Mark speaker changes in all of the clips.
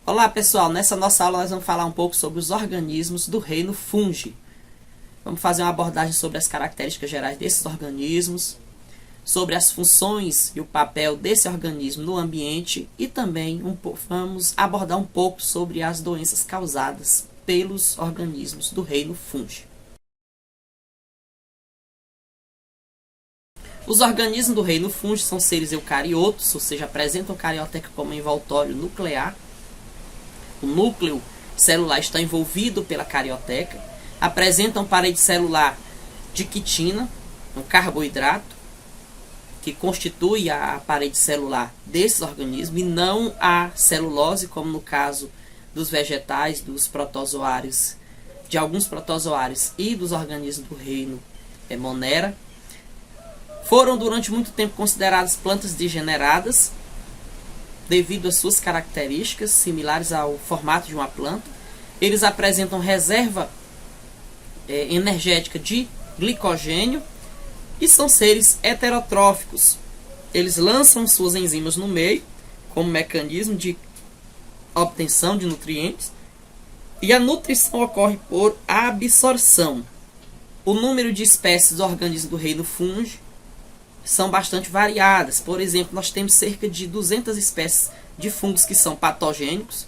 Speaker 1: Olá pessoal, nessa nossa aula nós vamos falar um pouco sobre os organismos do reino Fungi. Vamos fazer uma abordagem sobre as características gerais desses organismos, sobre as funções e o papel desse organismo no ambiente e também vamos abordar um pouco sobre as doenças causadas pelos organismos do reino Fungi. Os organismos do reino Fungi são seres eucariotos, ou seja, apresentam carioteca como envoltório nuclear. O núcleo celular está envolvido pela carioteca, apresentam parede celular de quitina, um carboidrato, que constitui a parede celular desses organismos, e não a celulose, como no caso dos vegetais, dos protozoários, de alguns protozoários e dos organismos do reino Monera. Foram durante muito tempo consideradas plantas degeneradas, devido às suas características similares ao formato de uma planta. Eles apresentam reserva energética de glicogênio e são seres heterotróficos. Eles lançam suas enzimas no meio como mecanismo de obtenção de nutrientes, e a nutrição ocorre por absorção. O número de espécies de organismos do reino Fungi são bastante variadas. Por exemplo, nós temos cerca de 200 espécies de fungos que são patogênicos,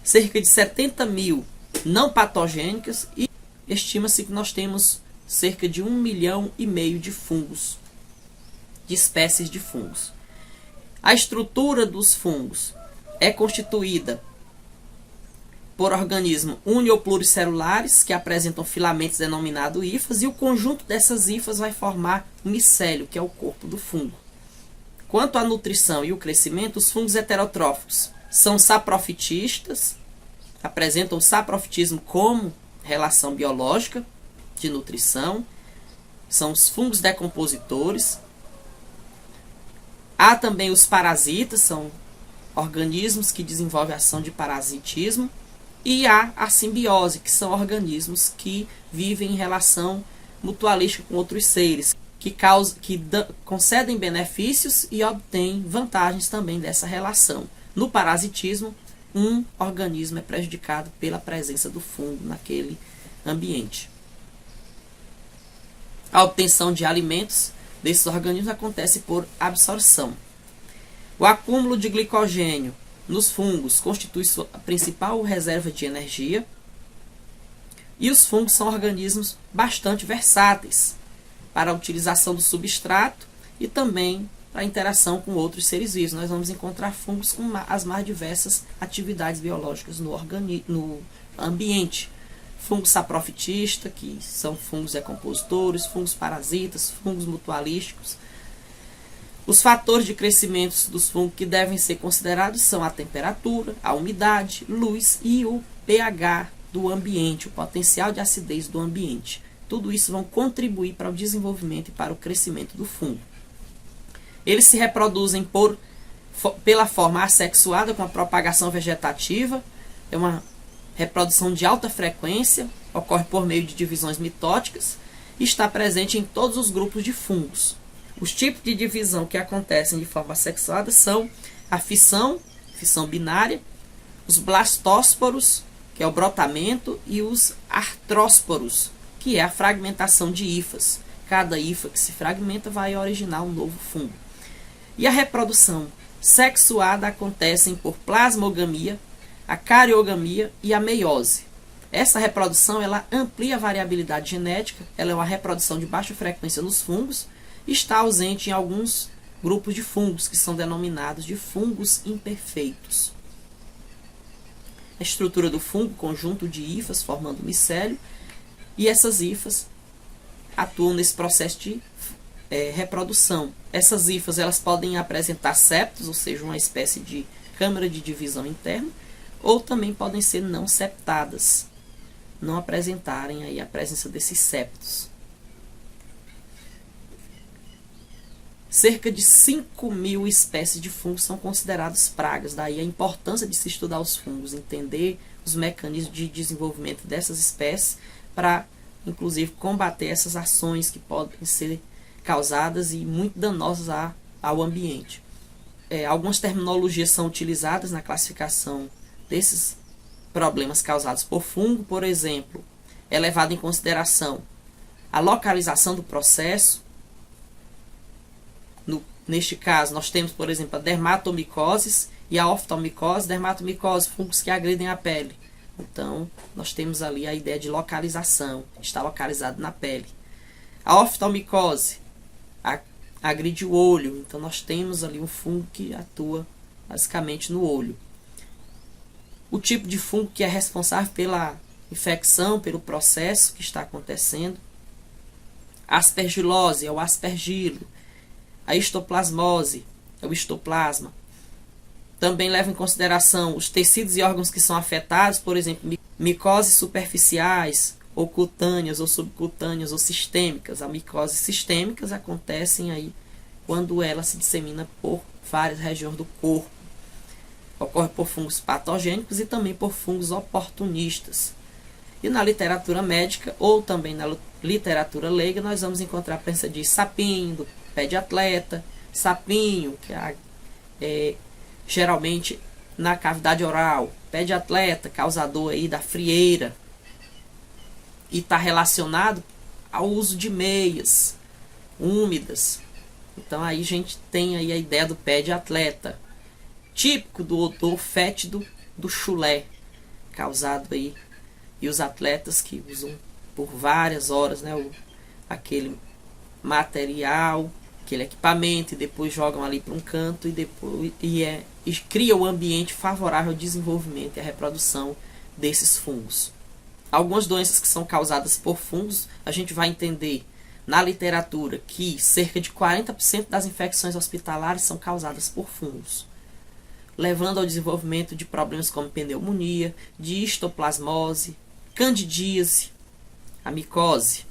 Speaker 1: cerca de 70 mil não patogênicas, e estima-se que nós temos cerca de 1,5 milhão de fungos, de espécies de fungos. A estrutura dos fungos é constituída por organismos uni- ou pluricelulares que apresentam filamentos denominados hifas, e o conjunto dessas hifas vai formar o micélio, que é o corpo do fungo. Quanto à nutrição e o crescimento, os fungos heterotróficos são saprofitistas, apresentam o saprofitismo como relação biológica de nutrição, são os fungos decompositores. Há também os parasitas, são organismos que desenvolvem ação de parasitismo. E há a simbiose, que são organismos que vivem em relação mutualística com outros seres, que concedem benefícios e obtêm vantagens também dessa relação. No parasitismo, um organismo é prejudicado pela presença do fungo naquele ambiente. A obtenção de alimentos desses organismos acontece por absorção. O acúmulo de glicogênio nos fungos constitui sua principal reserva de energia, e os fungos são organismos bastante versáteis para a utilização do substrato e também para a interação com outros seres vivos. Nós vamos encontrar fungos com as mais diversas atividades biológicas no ambiente. Fungos saprofitistas, que são fungos decompositores, fungos parasitas, fungos mutualísticos. Os fatores de crescimento dos fungos que devem ser considerados são a temperatura, a umidade, luz e o pH do ambiente, o potencial de acidez do ambiente. Tudo isso vão contribuir para o desenvolvimento e para o crescimento do fungo. Eles se reproduzem pela forma assexuada, com a propagação vegetativa. É uma reprodução de alta frequência, ocorre por meio de divisões mitóticas e está presente em todos os grupos de fungos. Os tipos de divisão que acontecem de forma sexuada são a fissão binária, os blastósporos, que é o brotamento, e os artrósporos, que é a fragmentação de hifas. Cada hifa que se fragmenta vai originar um novo fungo. E a reprodução sexuada acontece por plasmogamia, a cariogamia e a meiose. Essa reprodução ela amplia a variabilidade genética, ela é uma reprodução de baixa frequência nos fungos, está ausente em alguns grupos de fungos, que são denominados de fungos imperfeitos. A estrutura do fungo, conjunto de hifas formando micélio, e essas hifas atuam nesse processo de reprodução. Essas hifas elas podem apresentar septos, ou seja, uma espécie de câmara de divisão interna, ou também podem ser não septadas, não apresentarem aí a presença desses septos. Cerca de 5.000 espécies de fungos são consideradas pragas, daí a importância de se estudar os fungos, entender os mecanismos de desenvolvimento dessas espécies, para, inclusive, combater essas ações que podem ser causadas e muito danosas ao ambiente. Algumas terminologias são utilizadas na classificação desses problemas causados por fungo, por exemplo, é levado em consideração a localização do processo. Neste caso, nós temos, por exemplo, a dermatomicoses e a oftalmicose. Dermatomicose, fungos que agridem a pele. Então, nós temos ali a ideia de localização, está localizado na pele. A oftalmicose agride o olho, então nós temos ali um fungo que atua basicamente no olho. O tipo de fungo que é responsável pela infecção, pelo processo que está acontecendo. A aspergilose é o aspergilo. A histoplasmose é o histoplasma. Também leva em consideração os tecidos e órgãos que são afetados, por exemplo, micoses superficiais, ou cutâneas, ou subcutâneas, ou sistêmicas. As micoses sistêmicas acontecem aí quando ela se dissemina por várias regiões do corpo. Ocorre por fungos patogênicos e também por fungos oportunistas. E na literatura médica, ou também na literatura leiga, nós vamos encontrar a presença de sapinho, do pé de atleta, sapinho, que é geralmente na cavidade oral, pé de atleta, causador aí da frieira, e está relacionado ao uso de meias úmidas. Então aí a gente tem aí a ideia do pé de atleta, típico do odor fétido do chulé, causado aí, e os atletas que usam por várias horas, né, aquele material, aquele equipamento, e depois jogam ali para um canto e cria um ambiente favorável ao desenvolvimento e à reprodução desses fungos. Algumas doenças que são causadas por fungos, a gente vai entender na literatura que cerca de 40% das infecções hospitalares são causadas por fungos, levando ao desenvolvimento de problemas como pneumonia, de histoplasmose, candidíase, a micose.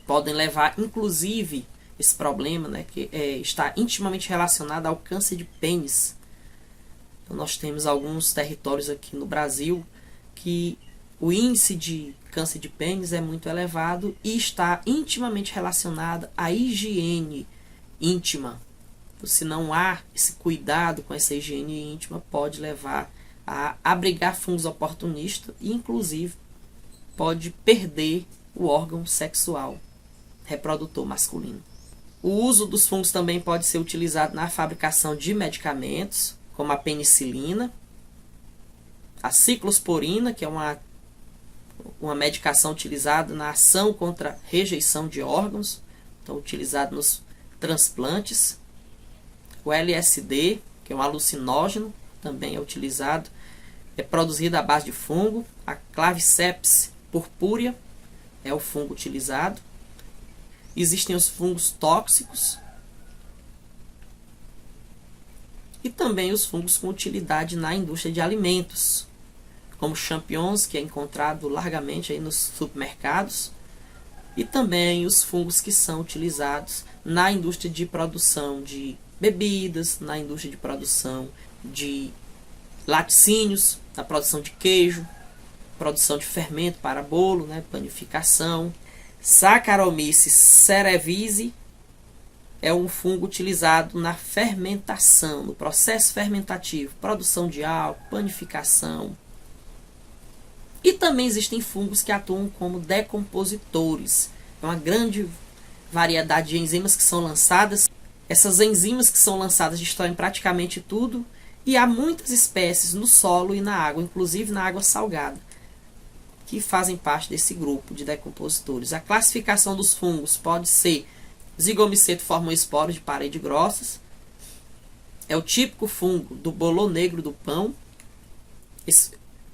Speaker 1: Podem levar, inclusive, esse problema, né, que está intimamente relacionado ao câncer de pênis. Então, nós temos alguns territórios aqui no Brasil que o índice de câncer de pênis é muito elevado e está intimamente relacionado à higiene íntima. Então, se não há esse cuidado com essa higiene íntima, pode levar a abrigar fungos oportunistas e, inclusive, pode perder o órgão sexual reprodutor masculino. O uso dos fungos também pode ser utilizado na fabricação de medicamentos, como a penicilina, a ciclosporina, que é uma medicação utilizada na ação contra rejeição de órgãos, então utilizado nos transplantes. O LSD, que é um alucinógeno, também é utilizado, é produzido à base de fungo. A Claviceps purpúrea é o fungo utilizado. Existem os fungos tóxicos e também os fungos com utilidade na indústria de alimentos, como champignons, que é encontrado largamente aí nos supermercados, e também os fungos que são utilizados na indústria de produção de bebidas, na indústria de produção de laticínios, na produção de queijo, produção de fermento para bolo, né, panificação. Saccharomyces cerevisiae é um fungo utilizado na fermentação, no processo fermentativo, produção de álcool, panificação. E também existem fungos que atuam como decompositores. É uma grande variedade de enzimas que são lançadas. Essas enzimas que são lançadas destroem praticamente tudo. E há muitas espécies no solo e na água, inclusive na água salgada, que fazem parte desse grupo de decompositores. A classificação dos fungos pode ser: Zygomyceto formoesporo de parede grossas, é o típico fungo do bolor negro do pão.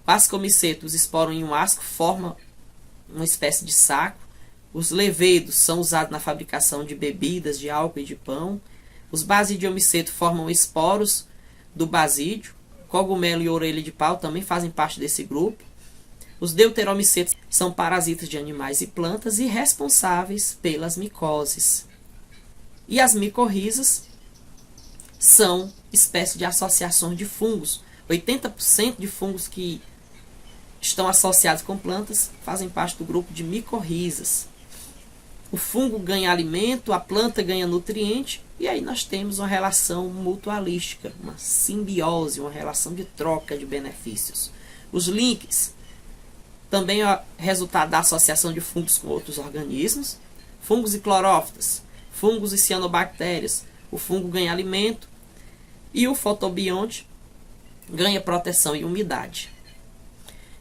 Speaker 1: Ascomyceto, os esporos em um asco, forma uma espécie de saco. Os levedos são usados na fabricação de bebidas, de álcool e de pão. Os basidiomyceto formam esporos do basídio. Cogumelo e orelha de pau também fazem parte desse grupo. Os deuteromycetos são parasitas de animais e plantas e responsáveis pelas micoses. E as micorrizas são espécies de associações de fungos. 80% de fungos que estão associados com plantas fazem parte do grupo de micorrizas. o fungo ganha alimento, a planta ganha nutriente, e aí nós temos uma relação mutualística, uma simbiose, uma relação de troca de benefícios. Os links também é resultado da associação de fungos com outros organismos, fungos e clorófitas, fungos e cianobactérias. O fungo ganha alimento e o fotobionte ganha proteção e umidade.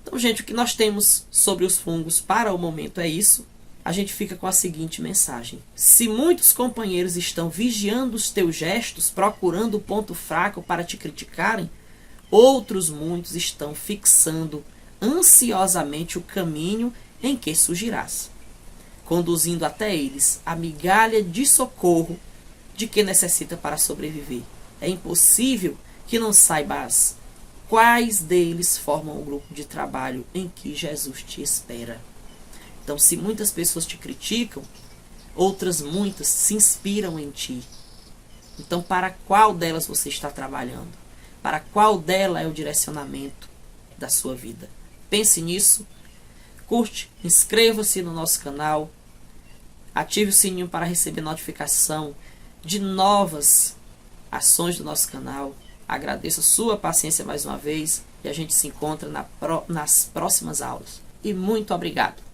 Speaker 1: Então, gente, o que nós temos sobre os fungos para o momento é isso. A gente fica com a seguinte mensagem: se muitos companheiros estão vigiando os teus gestos, procurando o ponto fraco para te criticarem, outros muitos estão fixando ansiosamente o caminho em que surgirás, conduzindo até eles a migalha de socorro de que necessita para sobreviver. É impossível que não saibas quais deles formam o grupo de trabalho em que Jesus te espera. Então, se muitas pessoas te criticam, outras muitas se inspiram em ti. Então, para qual delas você está trabalhando? Para qual dela é o direcionamento da sua vida? Pense nisso, curte, inscreva-se no nosso canal, ative o sininho para receber notificação de novas ações do nosso canal. Agradeço a sua paciência mais uma vez e a gente se encontra nas próximas aulas. E muito obrigado!